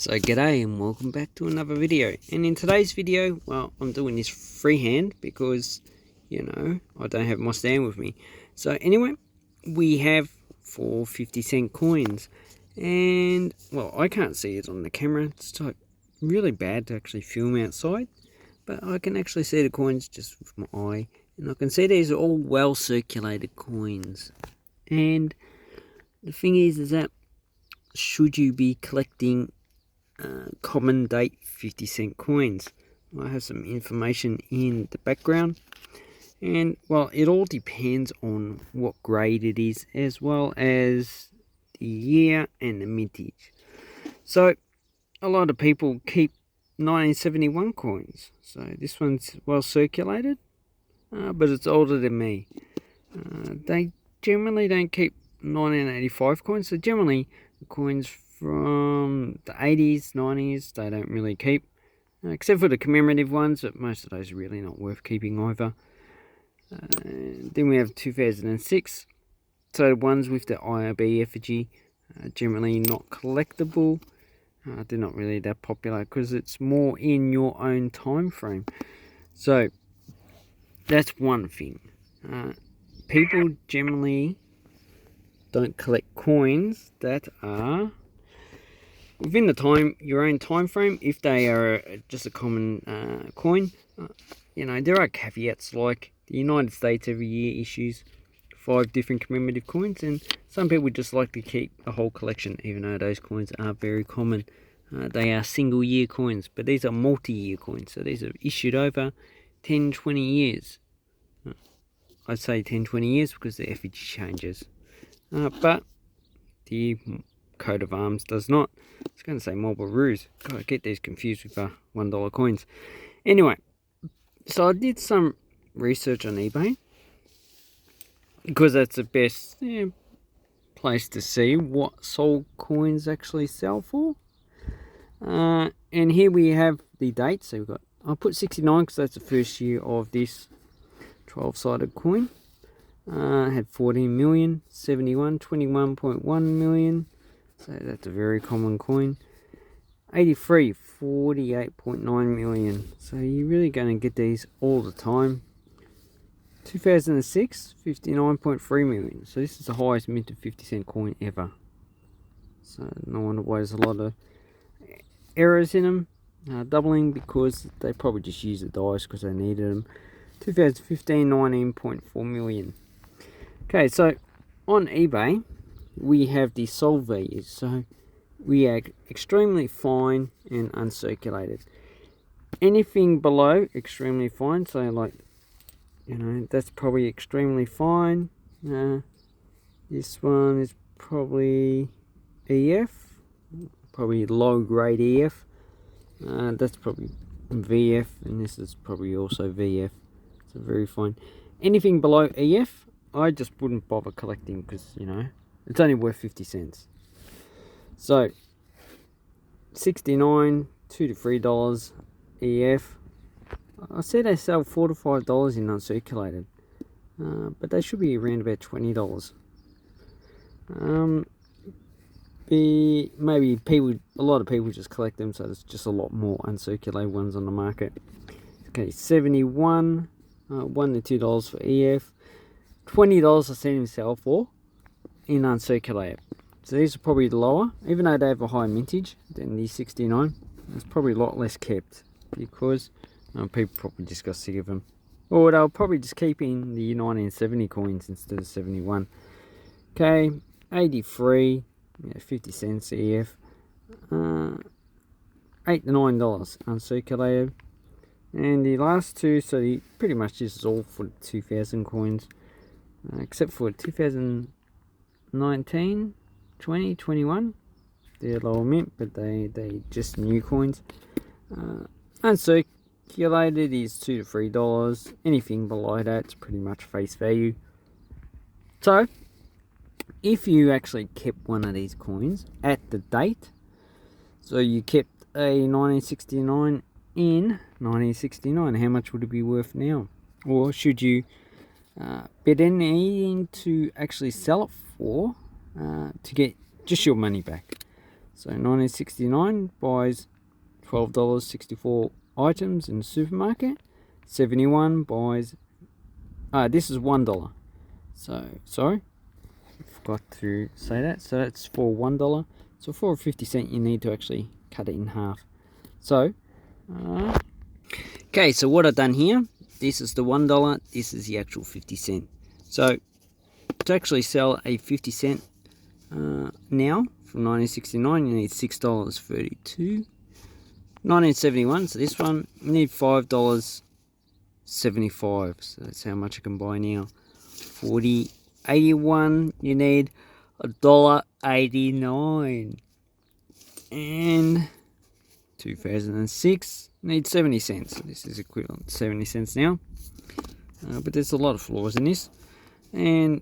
So g'day and welcome back to another video, and in today's video, well, I'm doing this freehand because, you know, I don't have my stand with me. So anyway, we have 4 50-cent coins, and well, I can't see it on the camera. It's like really bad to actually film outside, but I can actually see the coins just with my eye, and I can see these are all well circulated coins. And the thing is that should you be collecting common date 50-cent coins? I have some information in the background, and well, it all depends on what grade it is, as well as the year and the mintage. So a lot of people keep 1971 coins, so this one's well circulated, but it's older than me. They generally don't keep 1985 coins, so generally the coins from the 80s, 90s, they don't really keep, except for the commemorative ones, but most of those are really not worth keeping either. Then we have 2006, so the ones with the IRB effigy are generally not collectible. They're not really that popular because it's more in your own time frame. So that's one thing. People generally don't collect coins that are within your own time frame. If they are just a common coin, you know, there are caveats, like the United States every year issues 5 different commemorative coins, and some people just like to keep a whole collection, even though those coins are very common. They are single year coins, but these are multi-year coins, so these are issued over 10-20 years. I say 10-20 years because the effigy changes, but the coat of arms does not. It's going to say Marlborough Rouge. God, I get these confused with $1 coins. Anyway, so I did some research on eBay, because that's the best place to see what sold coins actually sell for. And here we have the dates. So we've got, I'll put 69 because that's the first year of this 12-sided coin. Had 14 million, 71, 21.1 million. So that's a very common coin. 83, 48.9 million. So you're really going to get these all the time. 2006, 59.3 million. So this is the highest minted 50-cent coin ever. So no wonder why there's a lot of errors in them. Doubling because they probably just used the dice because they needed them. 2015, 19.4 million. Okay, so on eBay, we have the sold values. So we are extremely fine and uncirculated. Anything below extremely fine, so like, you know, that's probably extremely fine. This one is probably EF, probably low grade EF. That's probably VF, and this is probably also VF. So very fine. Anything below EF, I just wouldn't bother collecting because, you know, it's only worth 50 cents. So 69, $2 to $3 EF. I see they sell $4 to $5 in uncirculated, but they should be around about $20. Maybe a lot of people just collect them, so there's just a lot more uncirculated ones on the market. Okay, 71, $1 to $2 for EF. $20 I seen them sell for in uncirculated. So these are probably lower, even though they have a higher mintage than the 69. It's probably a lot less kept because people probably just got sick of them, or they'll probably just keep in the 1970 coins instead of 71. Okay, 83, 50 cents EF. $8 to $9 uncirculated. And the last two, so pretty much this is all for 2000 coins, except for 2019, 20, 21. They're lower mint, but they just new coins. Uncirculated is $2 to $3. Anything below that's pretty much face value. So if you actually kept one of these coins at the date, so you kept a 1969 in 1969, how much would it be worth now? Or should you bid anything to actually sell it for to get just your money back? So 1969 buys $12.64 items in the supermarket. 71 buys, this is $1. So, sorry, I forgot to say that. So that's for $1. So for 50 cents, you need to actually cut it in half. So, okay, so what I've done here, this is the $1, this is the actual 50 cent. So to actually sell a 50 cent now from 1969, you need $6.32. 1971, so this one, you need $5.75. So that's how much I can buy now. 81, you need $1.89. And 2006, need 70 cents. So this is equivalent to 70 cents now. But there's a lot of flaws in this. And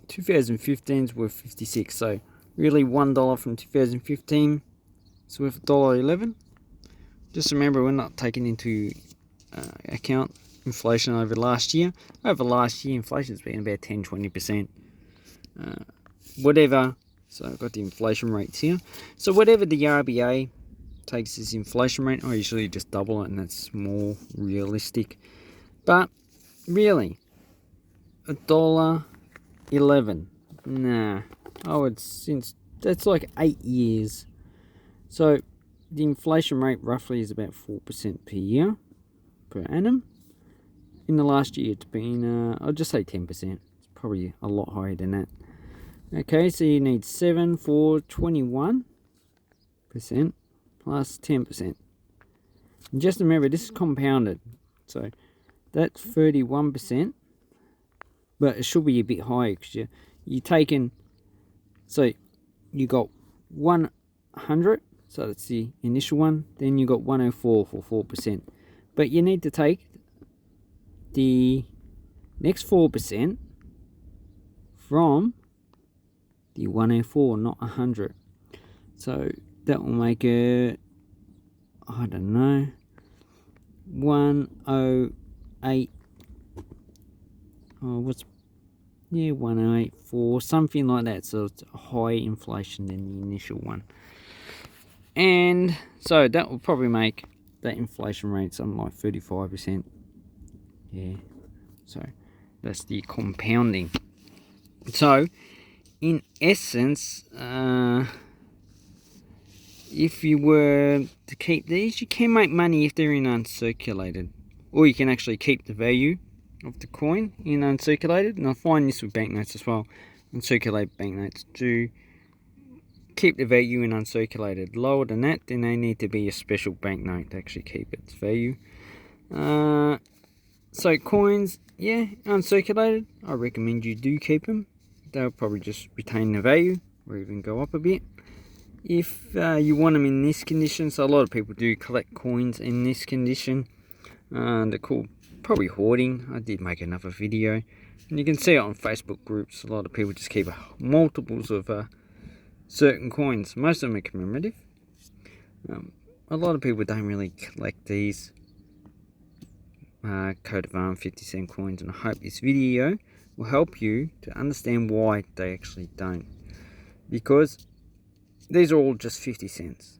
2015's worth 56. So really $1 from 2015 is worth $1.11. Just remember, we're not taking into account inflation over last year. Over last year, inflation's been about 10-20%. Whatever. So I've got the inflation rates here. So whatever the RBA takes as inflation rate, I usually just double it, and that's more realistic. But really, $1.11. Nah, since that's like 8 years. So the inflation rate roughly is about 4% per year, per annum. In the last year, it's been, I'll just say 10%. It's probably a lot higher than that. Okay, so you need 7 for 21% plus 10%. And just remember, this is compounded. So that's 31%, but it should be a bit higher because you're taking, so you got 100, so that's the initial one, then you got 104 for 4%. But you need to take the next 4% from the 104, not 100. So that will make it, I don't know, 108. Oh, 1084, something like that. So it's a higher inflation than the initial one. And so that will probably make that inflation rate something like 35%. Yeah. So that's the compounding. So in essence, if you were to keep these, you can make money if they're in uncirculated, or you can actually keep the value of the coin in uncirculated. And I find this with banknotes as well. Uncirculated banknotes do keep the value in uncirculated. Lower than that, then they need to be a special banknote to actually keep its value. So coins, yeah, uncirculated, I recommend you do keep them. They'll probably just retain the value or even go up a bit. If you want them in this condition, so a lot of people do collect coins in this condition. They're called probably hoarding. I did make another video, and you can see it on Facebook groups. A lot of people just keep multiples of certain coins. Most of them are commemorative. A lot of people don't really collect these coat of arms 50-cent coins, and I hope this video will help you to understand why they actually don't, because these are all just 50 cents.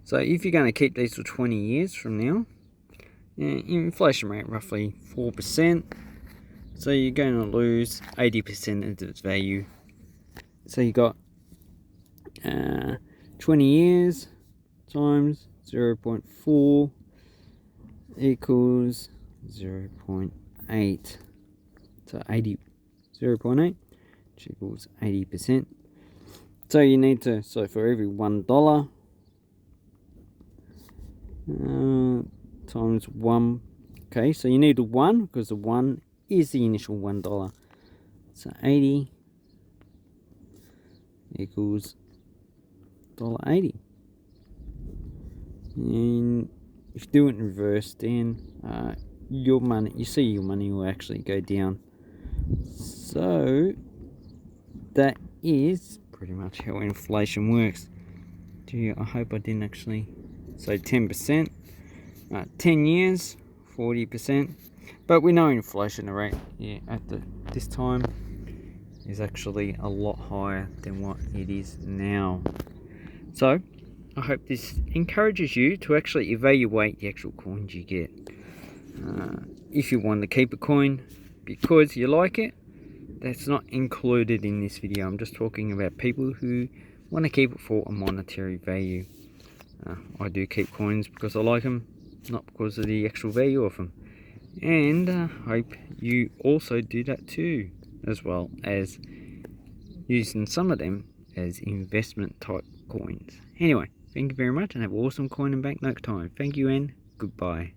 So if you're going to keep these for 20 years from now, inflation rate roughly 4%, so you're going to lose 80% of its value. So you got 20 years times 0.4 equals 0.8. So 0.8, which equals 80%. So you need to, so for every $1 times 1, okay, so you need a 1 because the 1 is the initial $1. So 80 equals $1.80. And if you do it in reverse, then your money, your money will actually go down. So that is pretty much how inflation works. Gee, I hope I didn't actually say 10%. 10 years, 40%. But we know inflation rate, yeah, at this time is actually a lot higher than what it is now. So I hope this encourages you to actually evaluate the actual coins you get. If you want to keep a coin because you like it, that's not included in this video. I'm just talking about people who want to keep it for a monetary value. I do keep coins because I like them, not because of the actual value of them. And I hope you also do that too, as well as using some of them as investment type coins. Anyway, thank you very much and have awesome coin and banknote time. Thank you and goodbye.